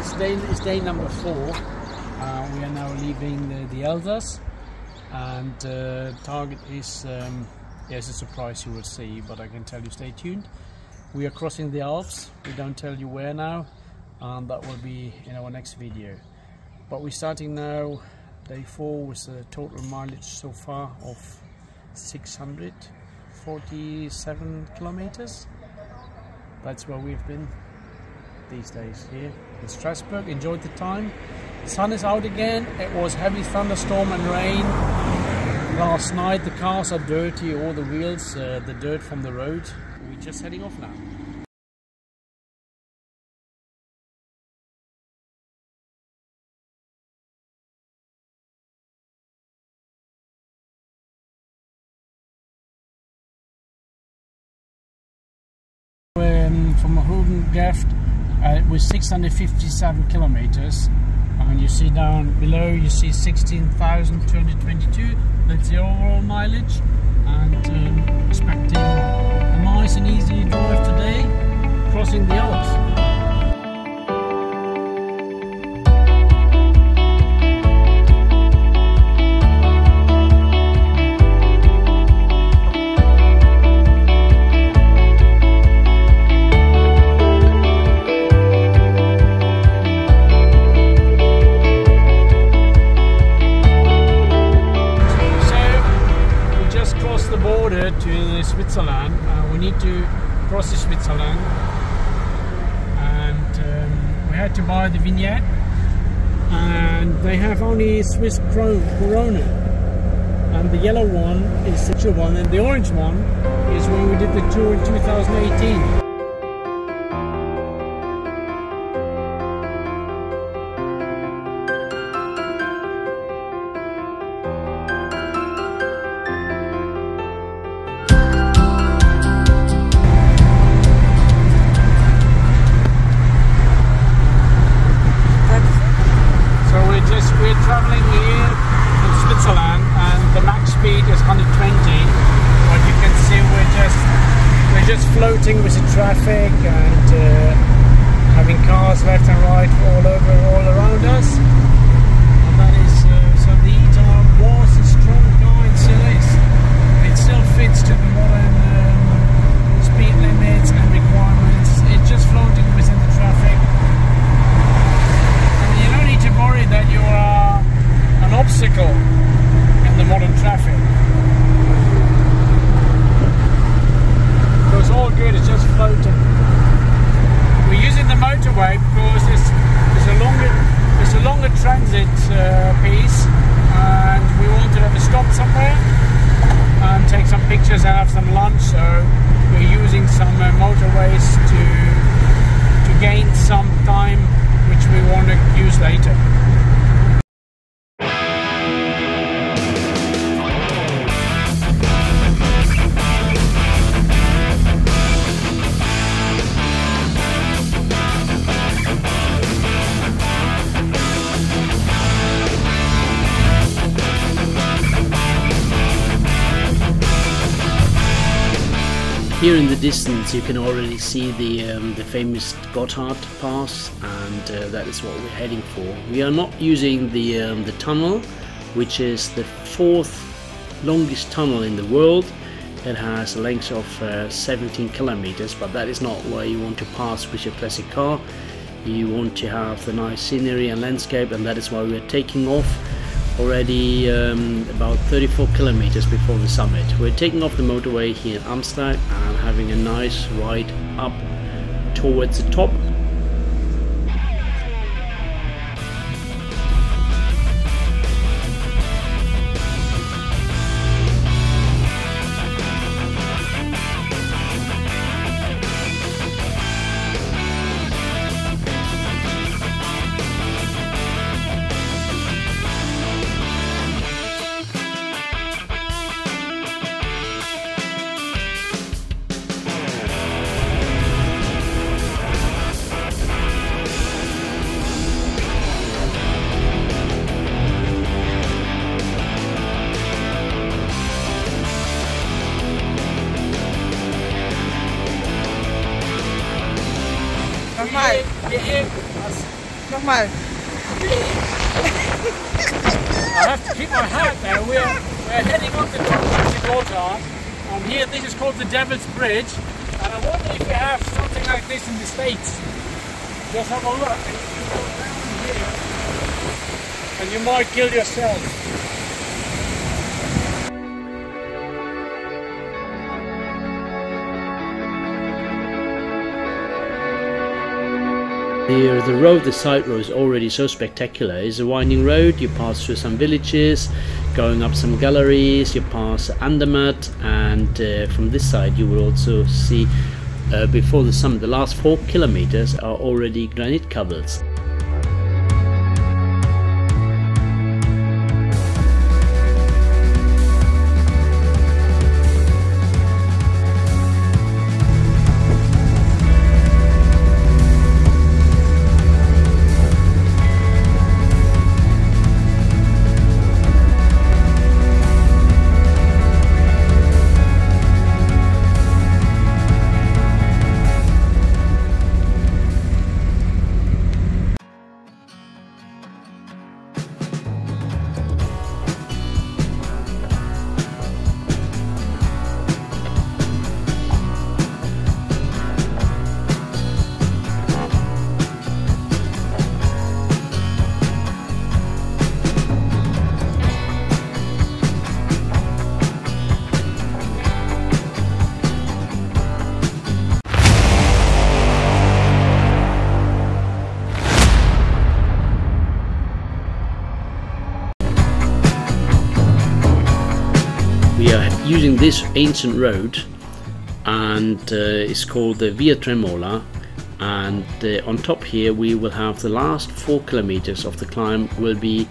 it's day number 4. We are now leaving the Elzas, and target is there's a surprise you will see, but I can tell you, stay tuned. We are crossing the Alps. We don't tell you where now, and that will be in our next video. But we're starting now day 4 with a total mileage so far of 647 kilometers. That's where we've been these days here in Strasbourg. Enjoyed the time. The sun is out again. It was heavy thunderstorm and rain last night. The cars are dirty, all the wheels, the dirt from the road. We're just heading off now. From Gotthard with 657 kilometers, and you see down below you see 16,222. That's the overall mileage, and expecting a nice and easy drive today crossing the Alps. To Switzerland. We need to cross the Switzerland, and we had to buy the vignette, and they have only Swiss Corona, and the yellow one is the true one, and the orange one is when we did the tour in 2018. Traveling here in Switzerland, and the max speed is 120. But you can see we're just floating with the traffic, and having cars left and right all around us. And that is so the E-Type was a strong car in series. It still fits to the modern speed limits and requirements. It's just floating within the traffic. You don't need to worry that you are an obstacle in the modern traffic. So it's all good, it's just floating. We're using the motorway because it's a longer transit piece, and we want to have a stop somewhere and take some pictures and have some lunch. So we're using some motorways to gain some time, which we want to use later. Here in the distance you can already see the famous Gotthard pass, and that is what we're heading for. We are not using the tunnel, which is the 4th longest tunnel in the world. It has a length of 17 kilometers, but that is not where you want to pass with your classic car. You want to have the nice scenery and landscape, and that is why we're taking off already about 34 kilometers before the summit. We're taking off the motorway here in Amsterdam and having a nice ride up towards the top. Normal. nochmal. I have to keep my hat there. We're heading up the top of the Gotthard. And here, this is called the Devil's Bridge. And I wonder if you have something like this in the States. Just have a look. And you can go down here. And you might kill yourself. The road, the side road, is already so spectacular. It's a winding road. You pass through some villages, going up some galleries, you pass Andermatt, and from this side you will also see before the summit, the last 4 kilometers are already granite cobbles. We are using this ancient road, and it's called the Via Tremola, and on top here we will have the last 4 kilometers of the climb will be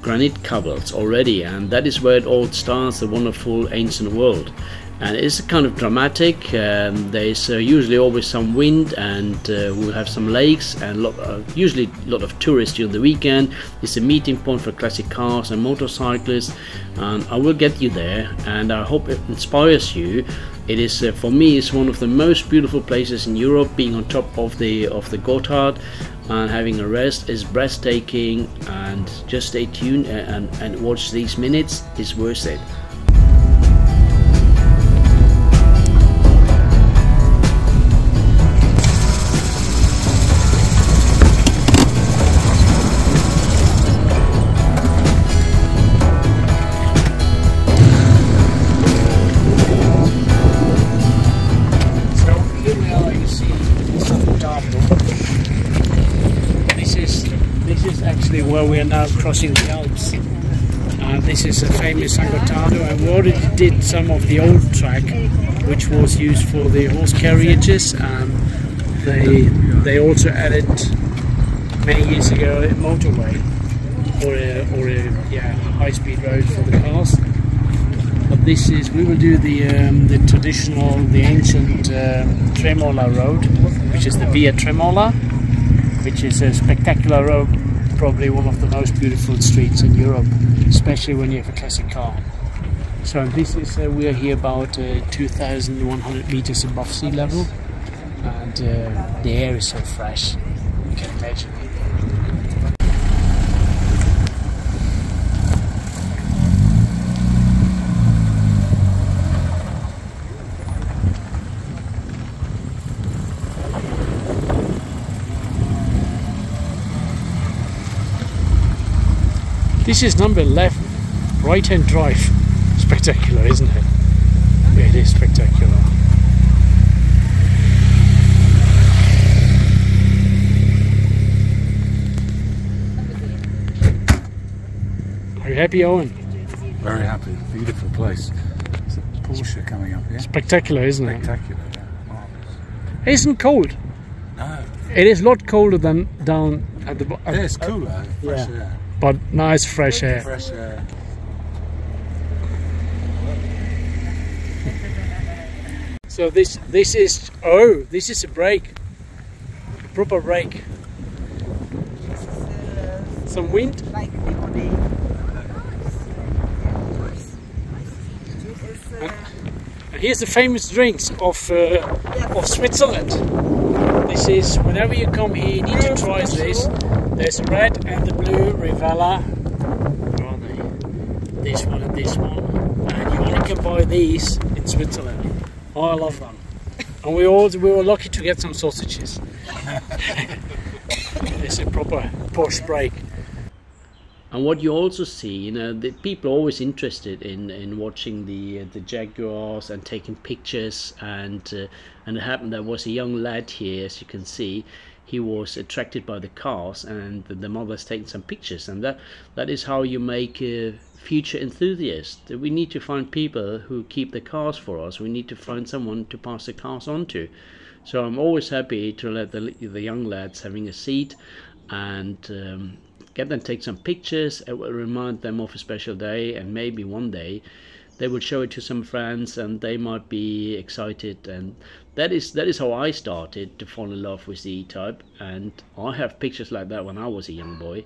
granite cobbles already, and that is where it all starts, the wonderful ancient world. And it's kind of dramatic. There's usually always some wind, and we'll have some lakes, and usually a lot of tourists during the weekend. It's a meeting point for classic cars and motorcyclists, and I will get you there, and I hope it inspires you. It is for me, it's one of the most beautiful places in Europe. Being on top of the Gotthard and having a rest is breathtaking, and just stay tuned and watch these minutes. It's worth it. Where we are now crossing the Alps. This is a famous Gotthard, and we already did some of the old track, which was used for the horse carriages. They also added many years ago a motorway or a high-speed road for the cars. But this is, we will do the traditional, the ancient Tremola road, which is the Via Tremola, which is a spectacular road. Probably one of the most beautiful streets in Europe, especially when you have a classic car. So this is we are here about 2,100 meters above sea level, and the air is so fresh, you can imagine. This is number 11, right-hand drive. Spectacular, isn't it? Yeah, it is spectacular. Are you happy, Owen? Very happy. Beautiful place. There's a Porsche coming up here. Spectacular, isn't it? Spectacular, yeah. Marvelous. It isn't cold. No. It is a lot colder than down at the bottom. Yeah, it's cooler. Fresh air. But nice fresh air. Fresh air. So this is a break, a proper break. Some wind. And here's the famous drinks of Switzerland. This is, whenever you come here, you need to try this. There's red and the blue Rivella. Where are they? This one and this one. And you only can buy these in Switzerland. Oh, I love them. And we were lucky to get some sausages. It's a proper Porsche break. And what you also see, you know, the people are always interested in watching the Jaguars and taking pictures. And it happened there was a young lad here, as you can see. He was attracted by the cars, and the mother's taking some pictures. And that is how you make a future enthusiast. We need to find people who keep the cars for us. We need to find someone to pass the cars on to. So I'm always happy to let the young lads having a seat and get them take some pictures. It will remind them of a special day, and maybe one day they will show it to some friends and they might be excited. And that is how I started to fall in love with the E-Type, and I have pictures like that when I was a young boy.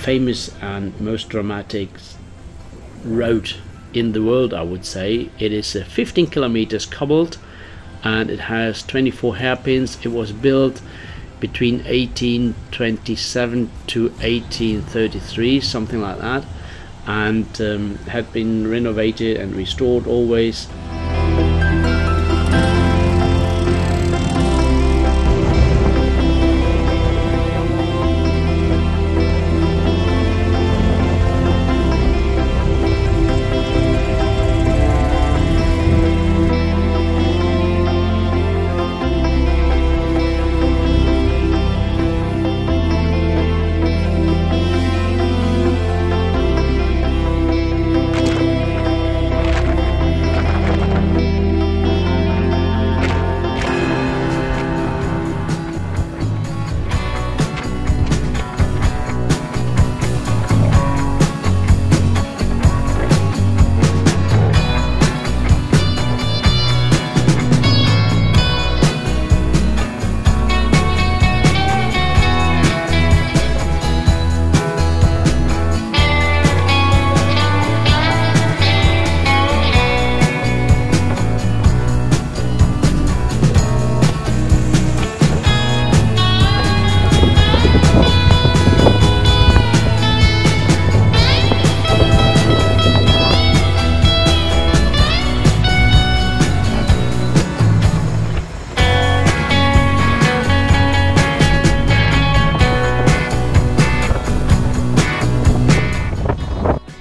famous and most dramatic road in the world, I would say. It is 15 kilometers cobbled and it has 24 hairpins. It was built between 1827 to 1833, something like that, and had been renovated and restored always.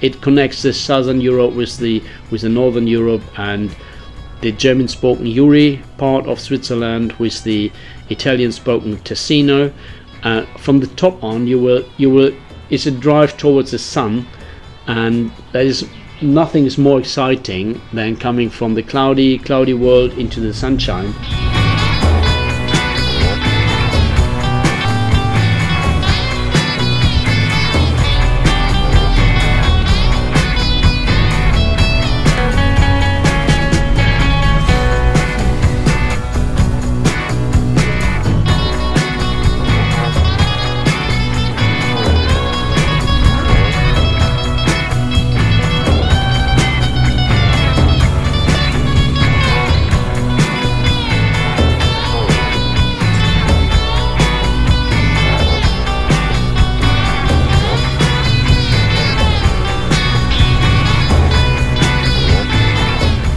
it connects the southern Europe with the northern Europe, and the German-spoken Uri part of Switzerland with the Italian-spoken Ticino. From the top on, you will. It's a drive towards the sun, and there is nothing is more exciting than coming from the cloudy world into the sunshine.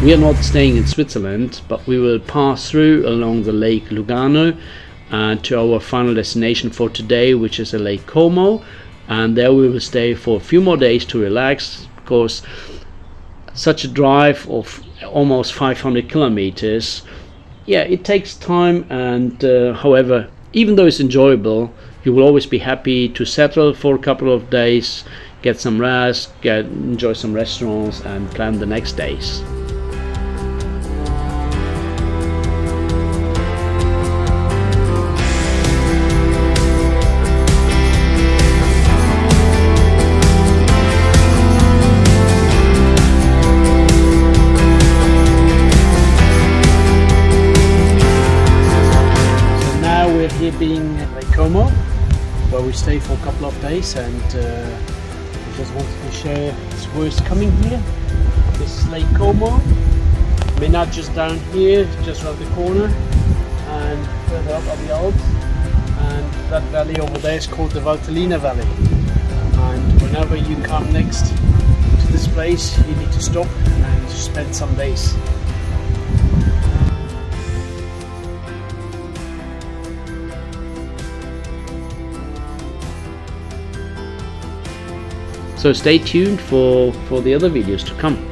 We are not staying in Switzerland, but we will pass through along the Lake Lugano to our final destination for today, which is a Lake Como, and there we will stay for a few more days to relax, because such a drive of almost 500 kilometers, yeah, it takes time, and however, even though it's enjoyable, you will always be happy to settle for a couple of days, get some rest, enjoy some restaurants, and plan the next days. Being Lake Como, where we stay for a couple of days, and we just wanted to share it's worth coming here. This is Lake Como. We're not just down here, just around the corner, and further up are the Alps, and that valley over there is called the Valtellina Valley. And whenever you come next to this place, you need to stop and spend some days. So stay tuned for the other videos to come.